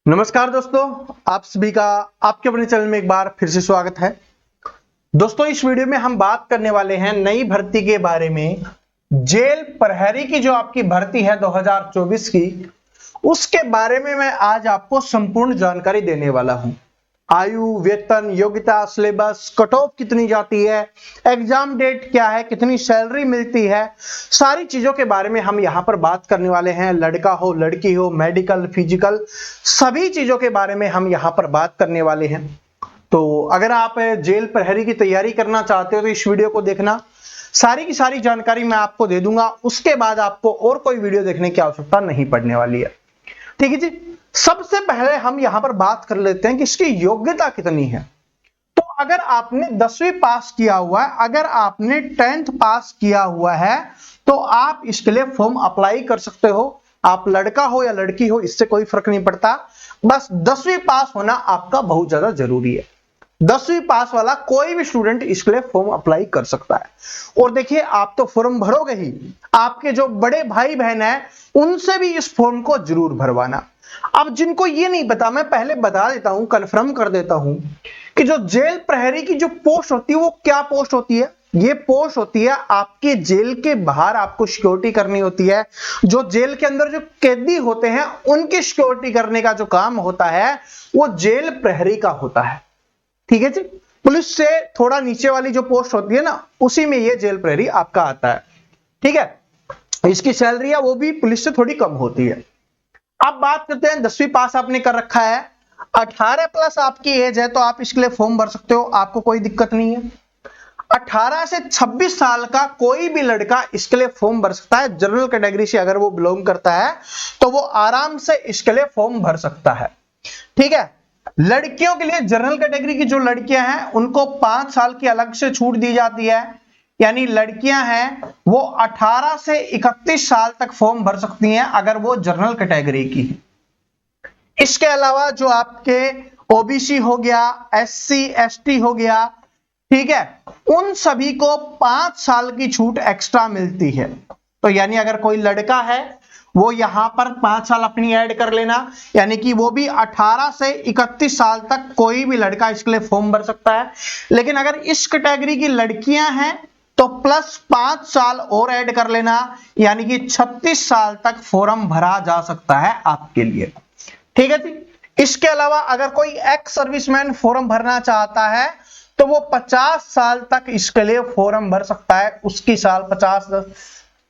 नमस्कार दोस्तों, आप सभी का आपके अपने चैनल में एक बार फिर से स्वागत है। दोस्तों, इस वीडियो में हम बात करने वाले हैं नई भर्ती के बारे में। जेल प्रहरी की जो आपकी भर्ती है 2024 की, उसके बारे में मैं आज आपको संपूर्ण जानकारी देने वाला हूं। आयु, वेतन, योग्यता, सिलेबस, कट ऑफ कितनी जाती है, एग्जाम डेट क्या है, कितनी सैलरी मिलती है, सारी चीजों के बारे में हम यहां पर बात करने वाले हैं। लड़का हो, लड़की हो, मेडिकल, फिजिकल, सभी चीजों के बारे में हम यहां पर बात करने वाले हैं। तो अगर आप जेल प्रहरी की तैयारी करना चाहते हो तो इस वीडियो को देखना, सारी की सारी जानकारी मैं आपको दे दूंगा। उसके बाद आपको और कोई वीडियो देखने की आवश्यकता नहीं पड़ने वाली है। ठीक है जी। सबसे पहले हम यहां पर बात कर लेते हैं कि इसकी योग्यता कितनी है। तो अगर आपने 10वीं पास किया हुआ है, अगर आपने 10th पास किया हुआ है, तो आप इसके लिए फॉर्म अप्लाई कर सकते हो। आप लड़का हो या लड़की हो, इससे कोई फर्क नहीं पड़ता, बस 10वीं पास होना आपका बहुत ज्यादा जरूरी है। 10वीं पास वाला कोई भी स्टूडेंट इसके लिए फॉर्म अप्लाई कर सकता है। और देखिए, आप तो फॉर्म भरोगे ही, आपके जो बड़े भाई बहन है उनसे भी इस फॉर्म को जरूर भरवाना। अब जिनको ये नहीं पता, मैं पहले बता देता हूं, कंफर्म कर देता हूं कि जो जेल प्रहरी की जो पोस्ट होती है वो क्या पोस्ट होती है। ये पोस्ट होती है आपके जेल के बाहर, आपको सिक्योरिटी करनी होती है। जो जेल के अंदर जो कैदी होते हैं उनकी सिक्योरिटी करने का जो काम होता है वो जेल प्रहरी का होता है। ठीक है जी। पुलिस से थोड़ा नीचे वाली जो पोस्ट होती है ना, उसी में ये जेल प्रहरी आपका आता है। ठीक है। इसकी सैलरी है वो भी पुलिस से थोड़ी कम होती है। अब बात करते हैं, 10वीं पास आपने कर रखा है, 18 प्लस आपकी एज है, तो आप इसके लिए फॉर्म भर सकते हो, आपको कोई दिक्कत नहीं है। 18 से 26 साल का कोई भी लड़का इसके लिए फॉर्म भर सकता है। जनरल कैटेगरी से अगर वो बिलोंग करता है तो वो आराम से इसके लिए फॉर्म भर सकता है। ठीक है। लड़कियों के लिए, जनरल कैटेगरी की जो लड़कियां हैं उनको 5 साल की अलग से छूट दी जाती है। यानी लड़कियां हैं वो 18 से 31 साल तक फॉर्म भर सकती हैं अगर वो जनरल कैटेगरी की है। इसके अलावा जो आपके ओबीसी हो गया, एससी एसटी हो गया, ठीक है, उन सभी को 5 साल की छूट एक्स्ट्रा मिलती है। तो यानी अगर कोई लड़का है वो यहां पर 5 साल अपनी ऐड कर लेना, यानी कि वो भी 18 से 31 साल तक कोई भी लड़का इसके लिए फॉर्म भर सकता है। लेकिन अगर इस कैटेगरी की लड़कियां हैं तो प्लस 5 साल और ऐड कर लेना, यानी कि 36 साल तक फॉर्म भरा जा सकता है आपके लिए। ठीक है जी। इसके अलावा अगर कोई एक्स सर्विसमैन फॉर्म भरना चाहता है तो वो 50 साल तक इसके लिए फॉर्म भर सकता है। उसकी साल 50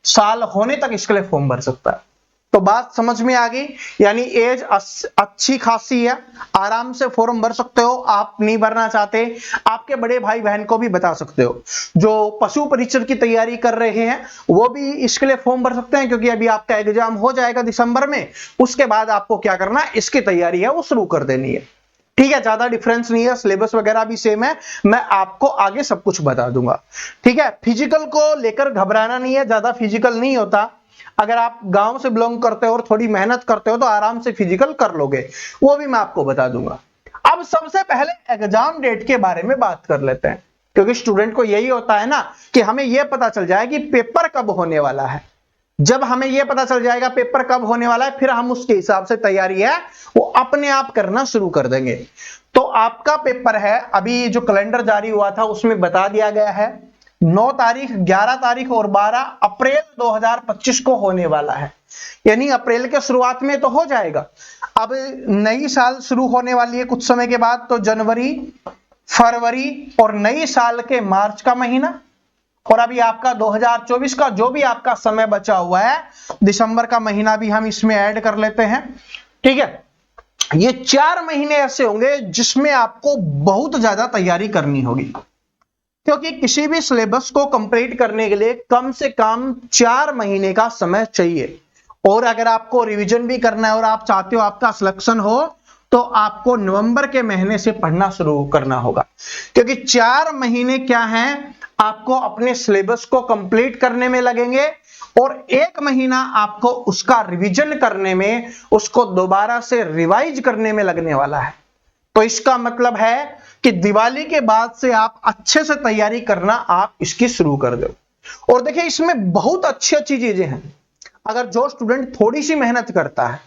साल होने तक इसके लिए फॉर्म भर सकता है। तो बात समझ में आ गई, यानी एज अच्छी खासी है, आराम से फॉर्म भर सकते हो। आप नहीं भरना चाहते, आपके बड़े भाई बहन को भी बता सकते हो। जो पशु परीक्षक की तैयारी कर रहे हैं वो भी इसके लिए फॉर्म भर सकते हैं, क्योंकि अभी आपका एग्जाम हो जाएगा दिसंबर में। उसके बाद आपको क्या करना है, इसकी तैयारी है वो शुरू कर देनी है। ठीक है, ज्यादा डिफरेंस नहीं है, सिलेबस वगैरह भी सेम है, मैं आपको आगे सब कुछ बता दूंगा। ठीक है। फिजिकल को लेकर घबराना नहीं है, ज्यादा फिजिकल नहीं होता। अगर आप गांव से बिलोंग करते हो और थोड़ी मेहनत करते हो तो आराम से फिजिकल कर लोगे, वो भी मैं आपको बता दूंगा। अब सबसे पहले एग्जाम डेट के बारे में बात कर लेते हैं, क्योंकि स्टूडेंट को यही होता है ना कि हमें यह पता चल जाए कि पेपर कब होने वाला है। जब हमें यह पता चल जाएगा पेपर कब होने वाला है, फिर हम उसके हिसाब से तैयारी है वो अपने आप करना शुरू कर देंगे। तो आपका पेपर है, अभी जो कैलेंडर जारी हुआ था उसमें बता दिया गया है 9 तारीख, 11 तारीख और 12 अप्रैल 2025 को होने वाला है। यानी अप्रैल के शुरुआत में तो हो जाएगा। अब नई साल शुरू होने वाली है कुछ समय के बाद, तो जनवरी, फरवरी और नई साल के मार्च का महीना, और अभी आपका 2024 का जो भी आपका समय बचा हुआ है, दिसंबर का महीना भी हम इसमें ऐड कर लेते हैं। ठीक है। ये 4 महीने ऐसे होंगे जिसमें आपको बहुत ज्यादा तैयारी करनी होगी, क्योंकि किसी भी सिलेबस को कंप्लीट करने के लिए कम से कम 4 महीने का समय चाहिए। और अगर आपको रिवीजन भी करना है और आप चाहते हो आपका सिलेक्शन हो, तो आपको नवंबर के महीने से पढ़ना शुरू करना होगा, क्योंकि 4 महीने क्या हैं, आपको अपने सिलेबस को कंप्लीट करने में लगेंगे और 1 महीना आपको उसका रिवीजन करने में, उसको दोबारा से रिवाइज करने में लगने वाला है। तो इसका मतलब है कि दिवाली के बाद से आप अच्छे से तैयारी करना आप इसकी शुरू कर दो। और देखिए, इसमें बहुत अच्छी अच्छी चीजें हैं। अगर जो स्टूडेंट थोड़ी सी मेहनत करता है,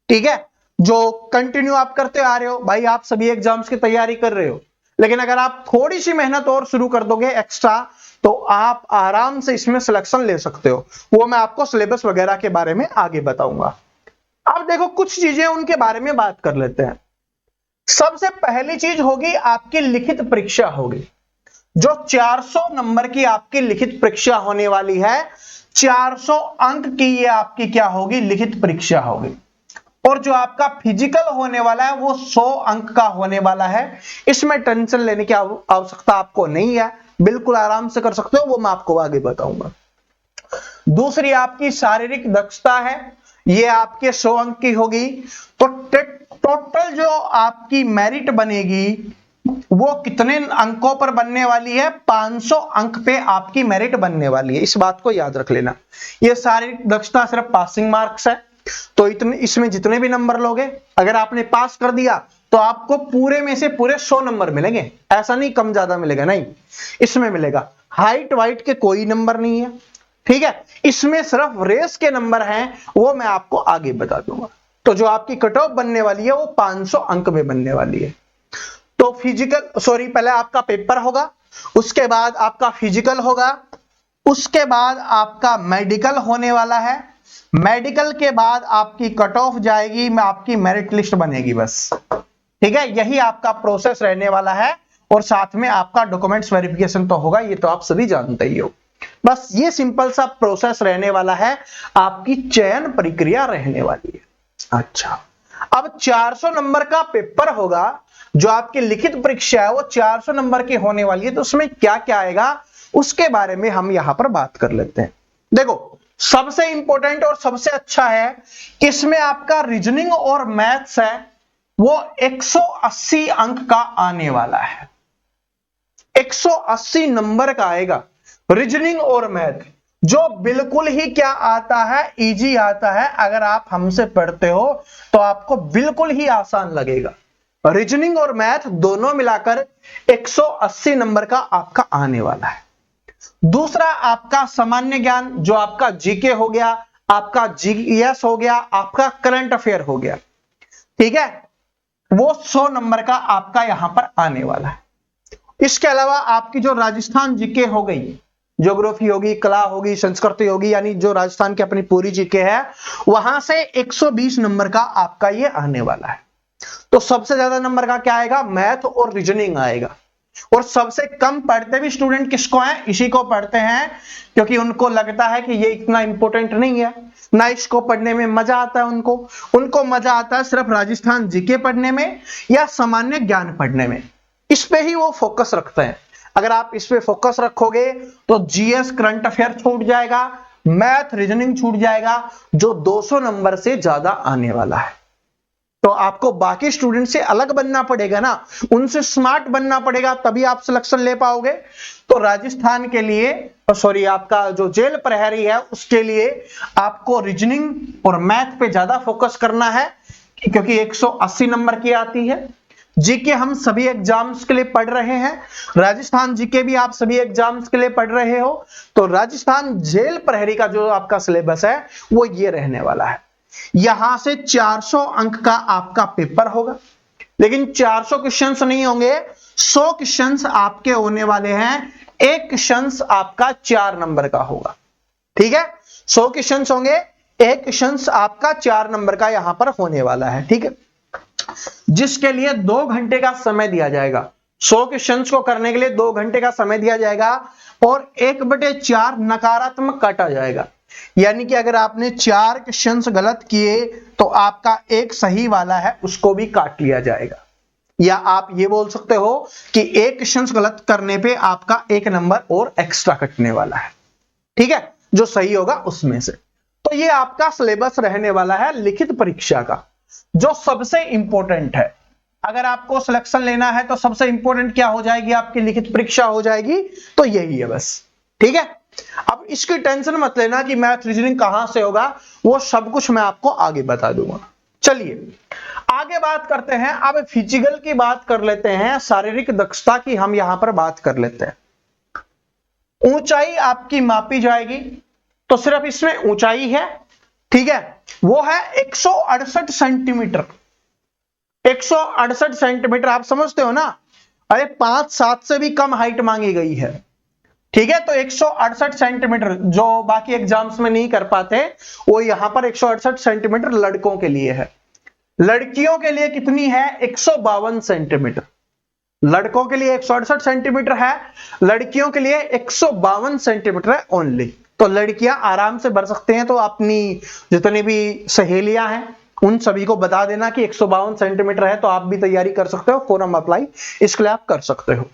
ठीक है, जो कंटिन्यू आप करते आ रहे हो, भाई आप सभी एग्जाम्स की तैयारी कर रहे हो, लेकिन अगर आप थोड़ी सी मेहनत और शुरू कर दोगे एक्स्ट्रा, तो आप आराम से इसमें सिलेक्शन ले सकते हो। वो मैं आपको सिलेबस वगैरह के बारे में आगे बताऊंगा। अब देखो कुछ चीजें उनके बारे में बात कर लेते हैं। सबसे पहली चीज होगी आपकी लिखित परीक्षा होगी, जो 400 नंबर की आपकी लिखित परीक्षा होने वाली है। 400 अंक की ये आपकी क्या होगी, लिखित परीक्षा होगी। और जो आपका फिजिकल होने वाला है वो 100 अंक का होने वाला है। इसमें टेंशन लेने की आवश्यकता आपको नहीं है, बिल्कुल आराम से कर सकते हो, वो मैं आपको आगे बताऊंगा। दूसरी आपकी शारीरिक दक्षता है, ये आपके 100 अंक की होगी। तो टोटल जो आपकी मेरिट बनेगी वो कितने अंकों पर बनने वाली है, 500 अंक पे आपकी मेरिट बनने वाली है। इस बात को याद रख लेना। ये शारीरिक दक्षता सिर्फ पासिंग मार्क्स है, तो इतने इसमें जितने भी नंबर लोगे, अगर आपने पास कर दिया तो आपको पूरे में से पूरे 100 नंबर मिलेंगे। ऐसा नहीं कम ज्यादा मिलेगा, नहीं, इसमें मिलेगा। हाइट वाइट के कोई नंबर नहीं है, ठीक है। इसमें सिर्फ रेस के नंबर हैं, वो मैं आपको आगे बता दूंगा। तो जो आपकी कट ऑफ बनने वाली है वो 500 अंक में बनने वाली है। तो पहले आपका पेपर होगा, उसके बाद आपका फिजिकल होगा, उसके बाद आपका मेडिकल होने वाला है। मेडिकल के बाद आपकी कट ऑफ जाएगी, आपकी मेरिट लिस्ट बनेगी, बस, ठीक है। यही आपका प्रोसेस रहने वाला है। और साथ में आपका डॉक्यूमेंट्स वेरिफिकेशन तो होगा, ये तो आप सभी जानते ही हो। बस ये सिंपल सा प्रोसेस रहने वाला है, आपकी चयन प्रक्रिया रहने वाली है। अच्छा, अब 400 नंबर का पेपर होगा, जो आपकी लिखित परीक्षा है वो 400 नंबर की होने वाली है। तो उसमें क्या क्या आएगा उसके बारे में हम यहां पर बात कर लेते हैं। देखो, सबसे इंपॉर्टेंट और सबसे अच्छा है, इसमें आपका रीजनिंग और मैथ्स है वो 180 अंक का आने वाला है। 180 नंबर का आएगा रीजनिंग और मैथ, जो बिल्कुल ही क्या आता है, इजी आता है। अगर आप हमसे पढ़ते हो तो आपको बिल्कुल ही आसान लगेगा। रीजनिंग और मैथ दोनों मिलाकर 180 नंबर का आपका आने वाला है। दूसरा आपका सामान्य ज्ञान, जो आपका जीके हो गया, आपका जीएस हो गया, आपका करंट अफेयर हो गया, ठीक है, वो 100 नंबर का आपका यहां पर आने वाला है। इसके अलावा आपकी जो राजस्थान जीके हो गई, ज्योग्राफी होगी, कला होगी, संस्कृति होगी, यानी जो राजस्थान की अपनी पूरी जीके है, वहां से 120 नंबर का आपका ये आने वाला है। तो सबसे ज्यादा नंबर का क्या आएगा, मैथ और रीजनिंग आएगा। और सबसे कम पढ़ते भी स्टूडेंट किसको हैं, इसी को पढ़ते हैं, क्योंकि उनको लगता है कि ये इतना इंपॉर्टेंट नहीं है, ना इसको पढ़ने में मजा आता है। उनको मजा आता है सिर्फ राजस्थान जीके पढ़ने में या सामान्य ज्ञान पढ़ने में, इस पे ही वो फोकस रखते हैं। अगर आप इस पे फोकस रखोगे तो जीएस करंट अफेयर छूट जाएगा, मैथ रीजनिंग छूट जाएगा, जो 200 नंबर से ज्यादा आने वाला है। तो आपको बाकी स्टूडेंट से अलग बनना पड़ेगा ना, उनसे स्मार्ट बनना पड़ेगा, तभी आप सिलेक्शन ले पाओगे। तो राजस्थान के लिए, आपका जो जेल प्रहरी है उसके लिए आपको रीजनिंग और मैथ पे ज्यादा फोकस करना है, क्योंकि 180 नंबर की आती है। जीके हम सभी एग्जाम्स के लिए पढ़ रहे हैं, राजस्थान जीके भी आप सभी एग्जाम्स के लिए पढ़ रहे हो। तो राजस्थान जेल प्रहरी का जो आपका सिलेबस है वो ये रहने वाला है। यहां से 400 अंक का आपका पेपर होगा, लेकिन 400 क्वेश्चंस नहीं होंगे, 100 क्वेश्चंस आपके होने वाले हैं। एक क्वेश्चन आपका 4 नंबर का होगा, ठीक है। 100 क्वेश्चंस होंगे, एक क्वेश्चन आपका 4 नंबर का यहां पर होने वाला है, ठीक है, जिसके लिए 2 घंटे का समय दिया जाएगा। 100 क्वेश्चंस को करने के लिए 2 घंटे का समय दिया जाएगा और 1/4 नकारात्मक काटा जाएगा। यानी कि अगर आपने 4 क्वेश्चंस गलत किए तो आपका एक सही वाला है उसको भी काट लिया जाएगा। या आप ये बोल सकते हो कि एक क्वेश्चन गलत करने पे आपका 1 नंबर और एक्स्ट्रा कटने वाला है, ठीक है, जो सही होगा उसमें से। तो ये आपका सिलेबस रहने वाला है लिखित परीक्षा का, जो सबसे इंपॉर्टेंट है। अगर आपको सिलेक्शन लेना है तो सबसे इंपॉर्टेंट क्या हो जाएगी, आपकी लिखित परीक्षा हो जाएगी। तो यही है बस, ठीक है। अब इसकी टेंशन मत लेना कि मैथ रीजनिंग कहां से होगा, वो सब कुछ मैं आपको आगे बता दूंगा। चलिए आगे बात करते हैं। अब फिजिकल की बात कर लेते हैं, शारीरिक दक्षता की हम यहां पर बात कर लेते हैं। ऊंचाई आपकी मापी जाएगी, तो सिर्फ इसमें ऊंचाई है, ठीक है, वो है 168 सेंटीमीटर। 168 सेंटीमीटर, आप समझते हो ना, अरे 5-7 से भी कम हाइट मांगी गई है। ठीक है, तो 168 सेंटीमीटर जो बाकी एग्जाम्स में नहीं कर पाते, वो यहां पर 168 सेंटीमीटर लड़कों के लिए है। लड़कियों के लिए कितनी है? 152 सेंटीमीटर। लड़कों के लिए 168 सेंटीमीटर है, लड़कियों के लिए 152 सेंटीमीटर है ओनली। तो लड़कियां आराम से भर सकते हैं। तो अपनी जितनी भी सहेलियां हैं उन सभी को बता देना कि 152 सेंटीमीटर है, तो आप भी तैयारी कर सकते हो, फॉर्म अप्लाई इसके लिए आप कर सकते हो।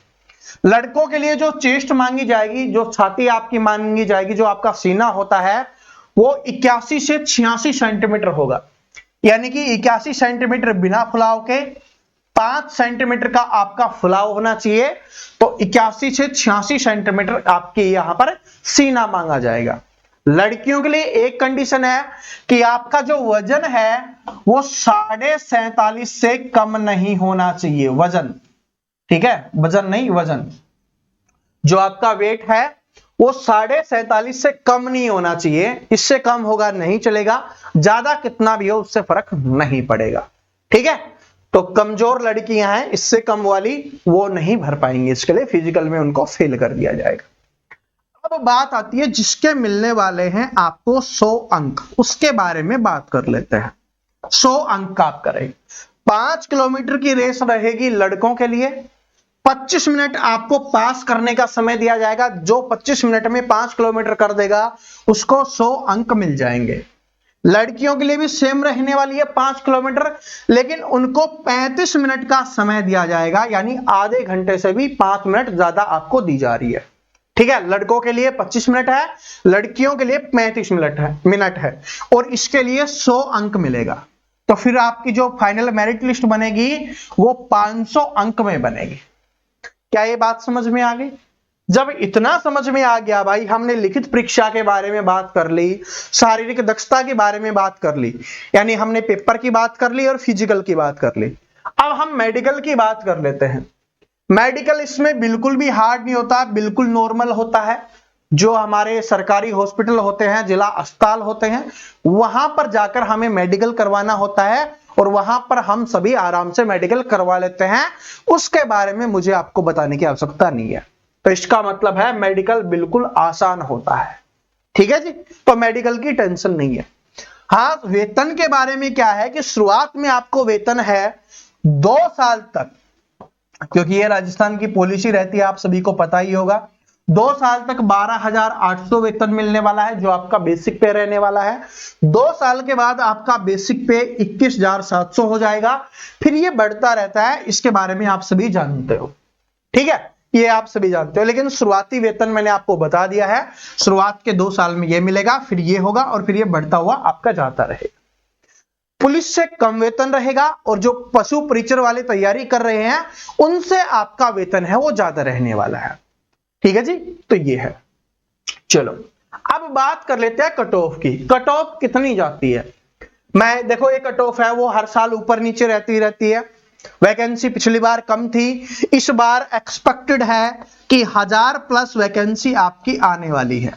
लड़कों के लिए जो चेस्ट मांगी जाएगी, जो छाती आपकी मांगी जाएगी, जो आपका सीना होता है, वो 81 से 86 सेंटीमीटर होगा। यानी कि 81 सेंटीमीटर बिना फुलाव के, 5 सेंटीमीटर का आपका फुलाव होना चाहिए। तो 81 से 86 सेंटीमीटर आपके यहां पर सीना मांगा जाएगा। लड़कियों के लिए एक कंडीशन है कि आपका जो वजन है वो 47.5 से कम नहीं होना चाहिए। वजन, ठीक है, वजन नहीं, वजन जो आपका वेट है वो 47.5 से कम नहीं होना चाहिए। इससे कम होगा नहीं चलेगा, ज्यादा कितना भी हो उससे फर्क नहीं पड़ेगा। ठीक है, तो कमजोर लड़कियां हैं, इससे कम वाली वो नहीं भर पाएंगे, इसके लिए फिजिकल में उनको फेल कर दिया जाएगा। अब बात आती है जिसके मिलने वाले हैं आपको 100 अंक, उसके बारे में बात कर लेते हैं। 100 अंक आप करेंगे। 5 किलोमीटर की रेस रहेगी लड़कों के लिए, 25 मिनट आपको पास करने का समय दिया जाएगा। जो 25 मिनट में 5 किलोमीटर कर देगा उसको 100 अंक मिल जाएंगे। लड़कियों के लिए भी सेम रहने वाली है 5 किलोमीटर, लेकिन उनको 35 मिनट का समय दिया जाएगा, यानी आधे घंटे से भी 5 मिनट ज्यादा आपको दी जा रही है। ठीक है, लड़कों के लिए 25 मिनट है, लड़कियों के लिए 35 मिनट है और इसके लिए 100 अंक मिलेगा। तो फिर आपकी जो फाइनल मेरिट लिस्ट बनेगी वो 500 अंक में बनेगी। क्या ये बात समझ में आ गई? जब इतना समझ में आ गया भाई, हमने लिखित परीक्षा के बारे में बात कर ली, शारीरिक दक्षता के बारे में बात कर ली, यानी हमने पेपर की बात कर ली और फिजिकल की बात कर ली। अब हम मेडिकल की बात कर लेते हैं। मेडिकल इसमें बिल्कुल भी हार्ड नहीं होता, बिल्कुल नॉर्मल होता है। जो हमारे सरकारी हॉस्पिटल होते हैं, जिला अस्पताल होते हैं, वहां पर जाकर हमें मेडिकल करवाना होता है और वहां पर हम सभी आराम से मेडिकल करवा लेते हैं। उसके बारे में मुझे आपको बताने की आवश्यकता नहीं है। तो इसका मतलब है मेडिकल बिल्कुल आसान होता है। ठीक है जी, तो मेडिकल की टेंशन नहीं है। हाँ, वेतन के बारे में क्या है कि शुरुआत में आपको वेतन है 2 साल तक, क्योंकि ये राजस्थान की पॉलिसी रहती है, आप सभी को पता ही होगा। 2 साल तक 12,800 वेतन मिलने वाला है, जो आपका बेसिक पे रहने वाला है। 2 साल के बाद आपका बेसिक पे 21,700 हो जाएगा, फिर ये बढ़ता रहता है। इसके बारे में आप सभी जानते हो। ठीक है, ये आप सभी जानते हो, लेकिन शुरुआती वेतन मैंने आपको बता दिया है। शुरुआत के 2 साल में ये मिलेगा, फिर ये होगा और फिर ये बढ़ता हुआ आपका जाता रहेगा। पुलिस से कम वेतन रहेगा और जो पशु परिचर वाले तैयारी कर रहे हैं उनसे आपका वेतन है वो ज्यादा रहने वाला है। ठीक है जी, तो ये है। चलो अब बात कर लेते हैं कट ऑफ की। कट ऑफ कितनी जाती है? मैं देखो, ये कट ऑफ है वो हर साल ऊपर नीचे रहती है। वैकेंसी पिछली बार कम थी, इस बार एक्सपेक्टेड है कि 1000 प्लस वैकेंसी आपकी आने वाली है।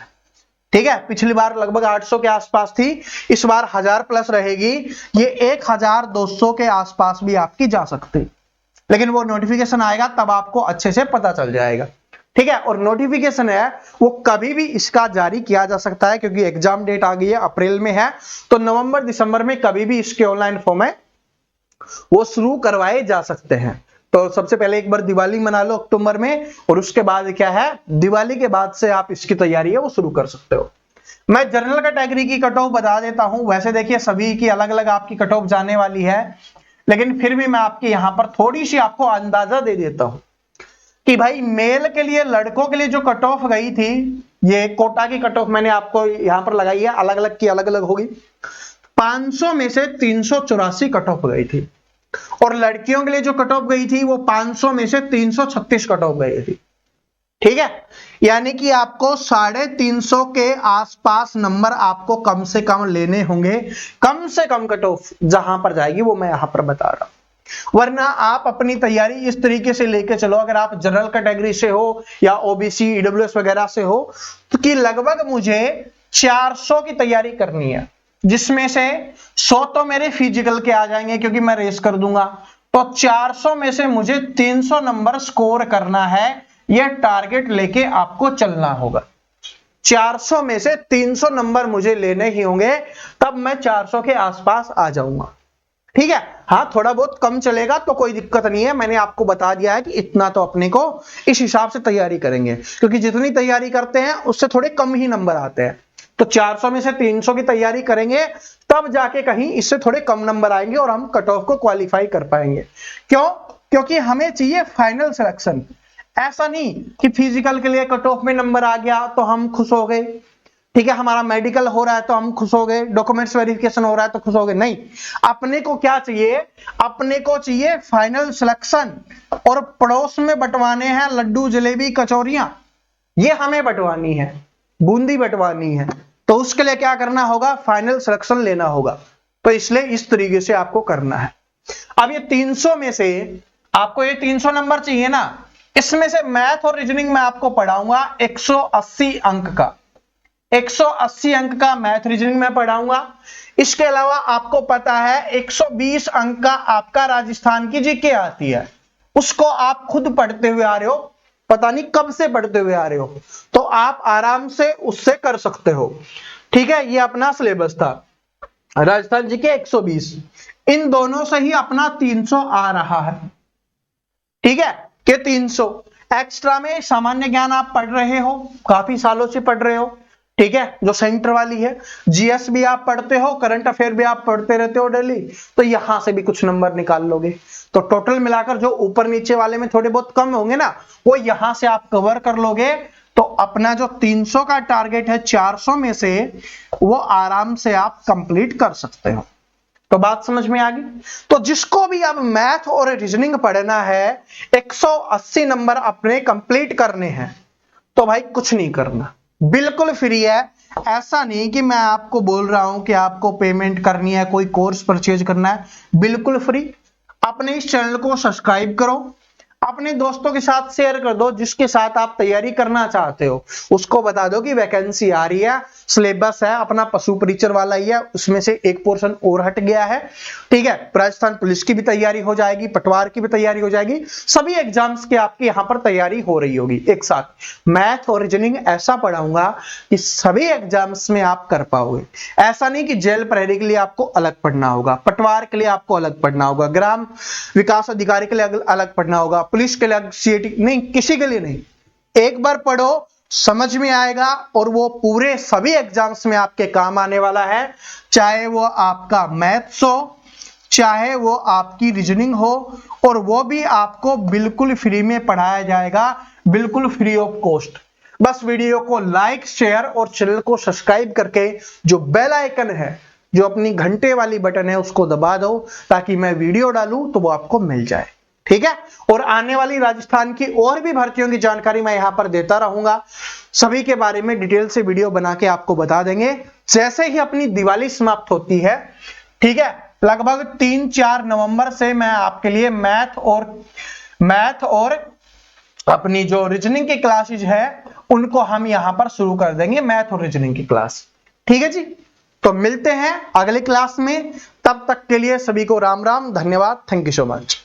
ठीक है, पिछली बार लगभग 800 के आसपास थी, इस बार 1000 प्लस रहेगी। ये 1200 के आसपास भी आपकी जा सकती, लेकिन वो नोटिफिकेशन आएगा तब आपको अच्छे से पता चल जाएगा। ठीक है, और नोटिफिकेशन है वो कभी भी इसका जारी किया जा सकता है, क्योंकि एग्जाम डेट आ गई है, अप्रैल में है, तो नवंबर दिसंबर में कभी भी इसके ऑनलाइन फॉर्म है वो शुरू करवाए जा सकते हैं। तो सबसे पहले एक बार दिवाली मना लो अक्टूबर में, और उसके बाद क्या है, दिवाली के बाद से आप इसकी तैयारी है वो शुरू कर सकते हो। मैं जनरल कैटेगरी की कट ऑफ बता देता हूं। वैसे देखिए सभी की अलग अलग आपकी कट ऑफ जाने वाली है, लेकिन फिर भी मैं आपके यहां पर थोड़ी सी आपको अंदाजा दे देता हूं कि भाई मेल के लिए, लड़कों के लिए जो कट ऑफ गई थी, ये कोटा की कट ऑफ मैंने आपको यहां पर लगाई है, अलग अलग की अलग अलग होगी। 500 में से 384 कट ऑफ गई थी, और लड़कियों के लिए जो कट ऑफ गई थी वो 500 में से 336 कट ऑफ गई थी। ठीक है, यानी कि आपको 350 के आसपास नंबर आपको कम से कम लेने होंगे। कम से कम कट ऑफ जहां पर जाएगी वो मैं यहां पर बता रहा हूं, वरना आप अपनी तैयारी इस तरीके से लेके चलो। अगर आप जनरल कैटेगरी से हो या ओबीसी ईडब्ल्यूएस वगैरह से हो, तो कि लगभग मुझे 400 की तैयारी करनी है, जिसमें से 100 तो मेरे फिजिकल के आ जाएंगे क्योंकि मैं रेस कर दूंगा, तो 400 में से मुझे 300 नंबर स्कोर करना है, यह टारगेट लेके आपको चलना होगा। 400 में से 300 नंबर मुझे लेने ही होंगे, तब मैं 400 के आसपास आ जाऊंगा। ठीक है, हाँ थोड़ा बहुत कम चलेगा तो कोई दिक्कत नहीं है, मैंने आपको बता दिया है कि इतना तो अपने को इस हिसाब से तैयारी करेंगे, क्योंकि जितनी तैयारी करते हैं उससे थोड़े कम ही नंबर आते हैं। तो 400 में से 300 की तैयारी करेंगे, तब जाके कहीं इससे थोड़े कम नंबर आएंगे और हम कट ऑफ को क्वालिफाई कर पाएंगे। क्यों? क्योंकि हमें चाहिए फाइनल सिलेक्शन। ऐसा नहीं कि फिजिकल के लिए कट ऑफ में नंबर आ गया तो हम खुश हो गए, ठीक है, हमारा मेडिकल हो रहा है तो हम खुश हो गए, डॉक्यूमेंट्स वेरिफिकेशन हो रहा है तो खुश हो गए। नहीं, अपने को क्या चाहिए? अपने को चाहिए फाइनल सिलेक्शन। और पड़ोस में बंटवाने हैं लड्डू जलेबी कचौरियां, ये हमें बंटवानी है, बूंदी बंटवानी है। तो उसके लिए क्या करना होगा? फाइनल सिलेक्शन लेना होगा। तो इसलिए इस तरीके से आपको करना है। अब ये 300 में से आपको ये 300 नंबर चाहिए ना, इसमें से मैथ और रीजनिंग में आपको पढ़ाऊंगा 180 अंक का, 180 अंक का मैथ रीजनिंग में पढ़ाऊंगा। इसके अलावा आपको पता है 120 अंक का आपका राजस्थान की जीके आती है, उसको आप खुद पढ़ते हुए आ रहे हो, पता नहीं कब से पढ़ते हुए आ रहे हो, तो आप आराम से उससे कर सकते हो। ठीक है, ये अपना सिलेबस था, राजस्थान जीके 120, इन दोनों से ही अपना 300 आ रहा है। ठीक है, कि 300 एक्स्ट्रा में सामान्य ज्ञान आप पढ़ रहे हो, काफी सालों से पढ़ रहे हो, ठीक है, जो सेंटर वाली है। जीएस भी आप पढ़ते हो, करंट अफेयर भी आप पढ़ते रहते हो डेली, तो यहां से भी कुछ नंबर निकाल लोगे। तो टोटल मिलाकर जो ऊपर नीचे वाले में थोड़े बहुत कम होंगे ना, वो यहां से आप कवर कर लोगे। तो अपना जो 300 का टारगेट है 400 में से, वो आराम से आप कंप्लीट कर सकते हो। तो बात समझ में आ गई? तो जिसको भी अब मैथ और रीजनिंग पढ़ना है, 180 नंबर अपने कंप्लीट करने हैं, तो भाई कुछ नहीं करना, बिल्कुल फ्री है। ऐसा नहीं कि मैं आपको बोल रहा हूं कि आपको पेमेंट करनी है, कोई कोर्स परचेज करना है, बिल्कुल फ्री। अपने इस चैनल को सब्सक्राइब करो, अपने दोस्तों के साथ शेयर कर दो, जिसके साथ आप तैयारी करना चाहते हो उसको बता दो कि वैकेंसी आ रही है, सिलेबस है अपना पशु परिचर वाला ही है, उसमें से एक पोर्शन और हट गया है। ठीक है, राजस्थान पुलिस की भी तैयारी हो जाएगी, पटवार की भी तैयारी हो जाएगी, सभी एग्जाम्स की आपकी यहां पर तैयारी हो रही होगी एक साथ। मैथ और रीजनिंग ऐसा पढ़ाऊंगा कि सभी एग्जाम्स में आप कर पाओगे। ऐसा नहीं कि जेल प्रहरी के लिए आपको अलग पढ़ना होगा, पटवार के लिए आपको अलग पढ़ना होगा, ग्राम विकास अधिकारी के लिए अलग पढ़ना होगा, पुलिस के लिए सीएटी नहीं, किसी के लिए नहीं। एक बार पढ़ो, समझ में आएगा, और वो पूरे सभी एग्जाम्स में आपके काम आने वाला है। चाहे वो आपका मैथ्स हो, चाहे वो आपकी रीजनिंग हो, और वो भी आपको बिल्कुल फ्री में पढ़ाया जाएगा, बिल्कुल फ्री ऑफ कॉस्ट। बस वीडियो को लाइक, शेयर और चैनल को सब्सक्राइब करके जो बेल आइकन है, जो अपनी घंटे वाली बटन है, उसको दबा दो, ताकि मैं वीडियो डालूं तो वो आपको मिल जाए। ठीक है, और आने वाली राजस्थान की और भी भर्तियों की जानकारी मैं यहां पर देता रहूंगा, सभी के बारे में डिटेल से वीडियो बना के आपको बता देंगे। जैसे ही अपनी दिवाली समाप्त होती है, ठीक है, लगभग 3-4 नवंबर से मैं आपके लिए मैथ और अपनी जो रीजनिंग की क्लासेज है उनको हम यहां पर शुरू कर देंगे, मैथ और रीजनिंग की क्लास। ठीक है जी, तो मिलते हैं अगले क्लास में, तब तक के लिए सभी को राम राम, धन्यवाद, थैंक यू सो मच।